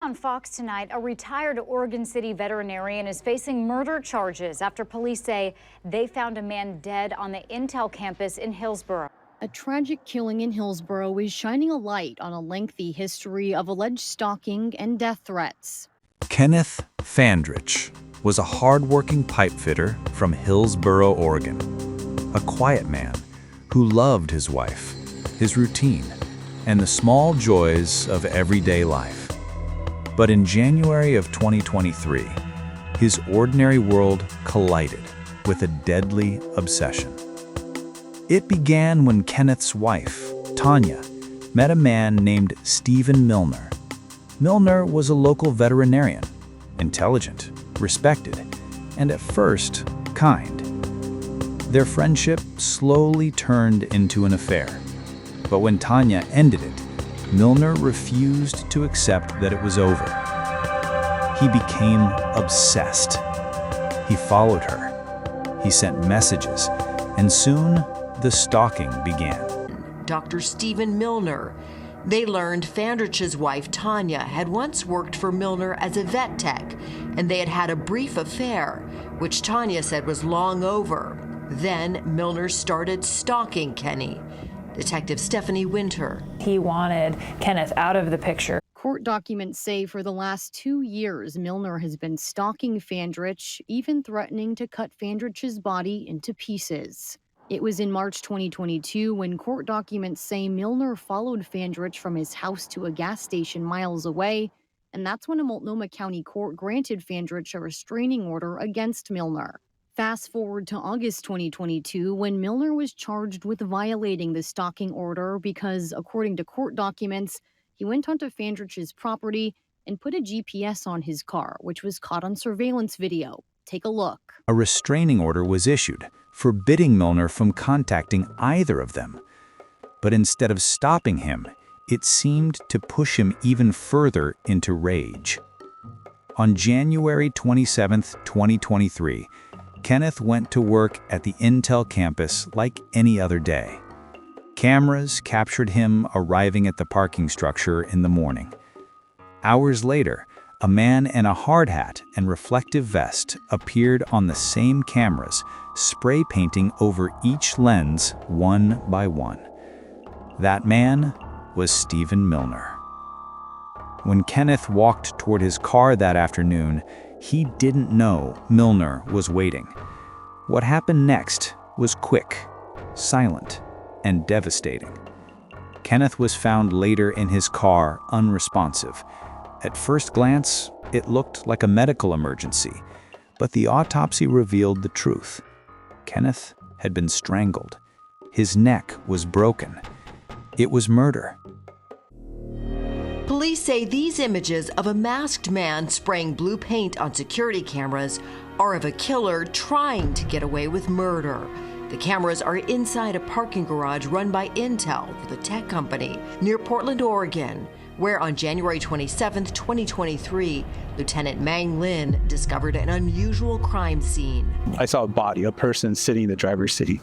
On Fox tonight, a retired Oregon City veterinarian is facing murder charges after police say they found a man dead on the Intel campus in Hillsboro. A tragic killing in Hillsboro is shining a light on a lengthy history of alleged stalking and death threats. Kenneth Fandrich was a hard-working pipe fitter from Hillsboro, Oregon. A quiet man who loved his wife, his routine, and the small joys of everyday life. But in January of 2023, his ordinary world collided with a deadly obsession. It began when Kenneth's wife, Tanya, met a man named Stephen Milner. Milner was a local veterinarian, intelligent, respected, and at first, kind. Their friendship slowly turned into an affair. But when Tanya ended it, Milner refused to accept that it was over. He became obsessed. He followed her. He sent messages, and soon the stalking began. Dr. Stephen Milner. They learned Fandrich's wife, Tanya, had once worked for Milner as a vet tech, and they had had a brief affair, which Tanya said was long over. Then Milner started stalking Kenny. Detective Stephanie Winter. He wanted Kenneth out of the picture. Court documents say for the last 2 years, Milner has been stalking Fandrich, even threatening to cut Fandrich's body into pieces. It was in March 2022 when court documents say Milner followed Fandrich from his house to a gas station miles away, and that's when a Multnomah County court granted Fandrich a restraining order against Milner. Fast forward to August 2022 when Milner was charged with violating the stalking order because, according to court documents, he went onto Fandrich's property and put a GPS on his car, which was caught on surveillance video. Take a look. A restraining order was issued, forbidding Milner from contacting either of them. But instead of stopping him, it seemed to push him even further into rage. On January 27, 2023, Kenneth went to work at the Intel campus like any other day. Cameras captured him arriving at the parking structure in the morning. Hours later, a man in a hard hat and reflective vest appeared on the same cameras, spray painting over each lens one by one. That man was Stephen Milner. When Kenneth walked toward his car that afternoon, he didn't know Milner was waiting. What happened next was quick, silent, and devastating. Kenneth was found later in his car unresponsive. At first glance, it looked like a medical emergency, but the autopsy revealed the truth. Kenneth had been strangled. His neck was broken. It was murder. Police say these images of a masked man spraying blue paint on security cameras are of a killer trying to get away with murder. The cameras are inside a parking garage run by Intel, the tech company, near Portland, Oregon, where on January 27, 2023, Lieutenant Mang Lin discovered an unusual crime scene. I saw a body, a person sitting in the driver's seat.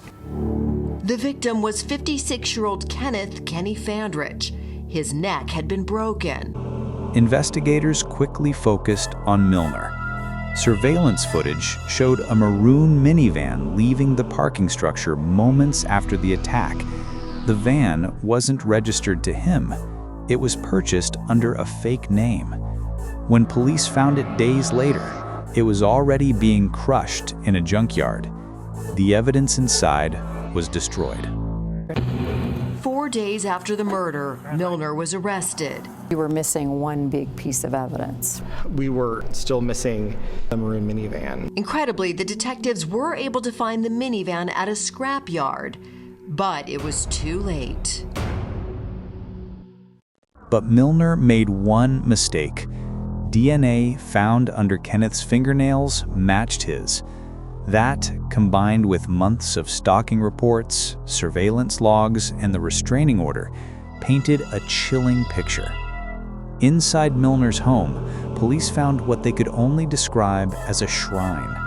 The victim was 56-year-old Kenny Fandrich. His neck had been broken. Investigators quickly focused on Milner. Surveillance footage showed a maroon minivan leaving the parking structure moments after the attack. The van wasn't registered to him. It was purchased under a fake name. When police found it days later, it was already being crushed in a junkyard. The evidence inside was destroyed. 4 days after the murder, Milner was arrested. We were missing one big piece of evidence. We were still missing the maroon minivan. Incredibly, the detectives were able to find the minivan at a scrapyard, but it was too late. But Milner made one mistake. DNA found under Kenneth's fingernails matched his. That, combined with months of stalking reports, surveillance logs, and the restraining order, painted a chilling picture. Inside Milner's home, police found what they could only describe as a shrine.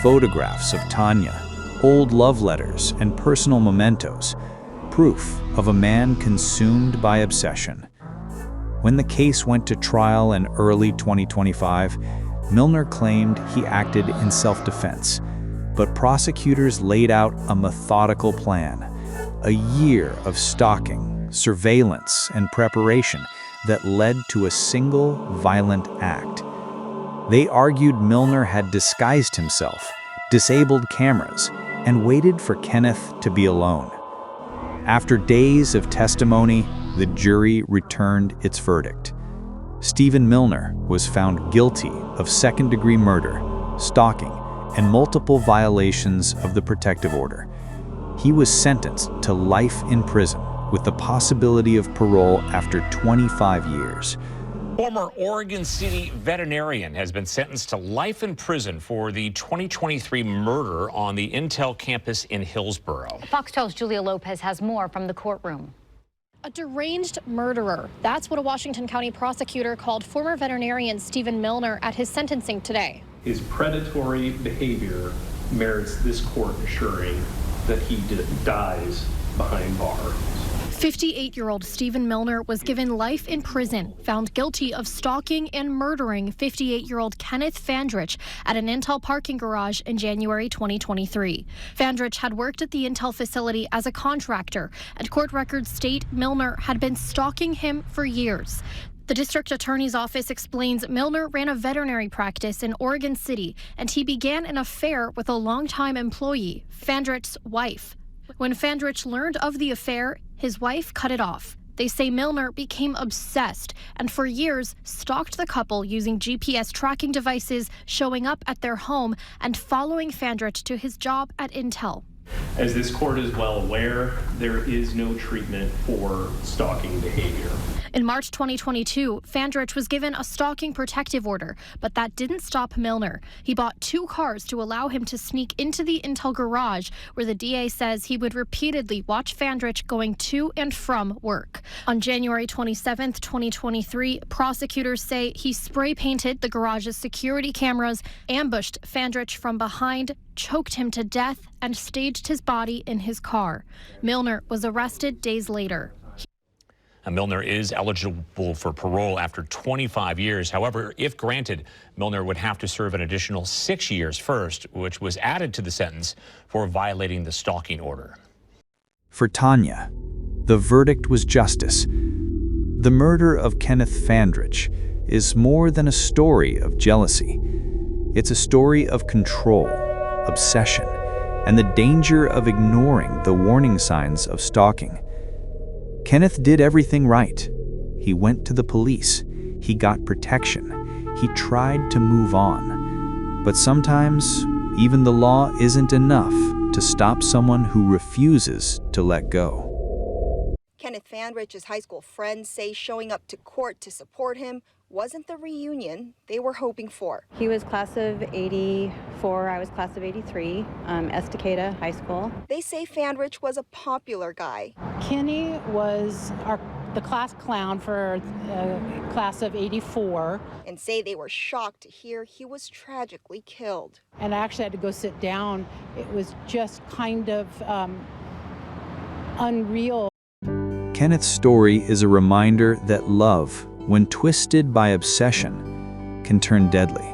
Photographs of Tanya, old love letters, and personal mementos, proof of a man consumed by obsession. When the case went to trial in early 2025, Milner claimed he acted in self-defense, but prosecutors laid out a methodical plan, a year of stalking, surveillance, and preparation that led to a single violent act. They argued Milner had disguised himself, disabled cameras, and waited for Kenneth to be alone. After days of testimony, the jury returned its verdict. Stephen Milner was found guilty of second-degree murder, stalking, and multiple violations of the protective order. He was sentenced to life in prison with the possibility of parole after 25 years. Former Oregon City veterinarian has been sentenced to life in prison for the 2023 murder on the Intel campus in Hillsboro. Fox 12's Julia Lopez has more from the courtroom. A deranged murderer. That's what a Washington County prosecutor called former veterinarian Stephen Milner at his sentencing today. His predatory behavior merits this court assuring that he dies behind bars. 58-year-old Stephen Milner was given life in prison, found guilty of stalking and murdering 58-year-old Kenneth Fandrich at an Intel parking garage in January 2023. Fandrich had worked at the Intel facility as a contractor, and court records state Milner had been stalking him for years. The district attorney's office explains Milner ran a veterinary practice in Oregon City, and he began an affair with a longtime employee, Fandrich's wife. When Fandrich learned of the affair, his wife cut it off. They say Milner became obsessed and for years stalked the couple using GPS tracking devices, showing up at their home and following Fandrich to his job at Intel. As this court is well aware, there is no treatment for stalking behavior. In March 2022, Fandrich was given a stalking protective order, but that didn't stop Milner. He bought 2 cars to allow him to sneak into the Intel garage, where the DA says he would repeatedly watch Fandrich going to and from work. On January 27, 2023, prosecutors say he spray painted the garage's security cameras, ambushed Fandrich from behind, choked him to death, and staged his body in his car. Milner was arrested days later. Milner is eligible for parole after 25 years. However, if granted, Milner would have to serve an additional 6 years first, which was added to the sentence for violating the stalking order. For Tanya, the verdict was justice. The murder of Kenneth Fandrich is more than a story of jealousy. It's a story of control, obsession, and the danger of ignoring the warning signs of stalking. Kenneth did everything right. He went to the police. He got protection. He tried to move on. But sometimes, even the law isn't enough to stop someone who refuses to let go. Kenneth Fandrich's high school friends say showing up to court to support him wasn't the reunion they were hoping for. He was class of 84, I was class of 83, Estacada High School. They say Fandrich was a popular guy. Kenny was the class clown for class of 84. And say they were shocked to hear he was tragically killed. And I actually had to go sit down. It was just kind of unreal. Kenneth's story is a reminder that love, when twisted by obsession, can turn deadly,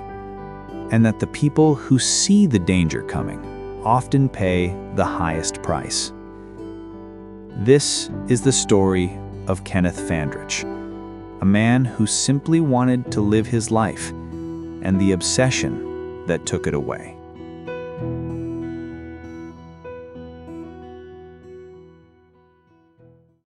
and that the people who see the danger coming often pay the highest price. This is the story of Kenneth Fandrich, a man who simply wanted to live his life, and the obsession that took it away.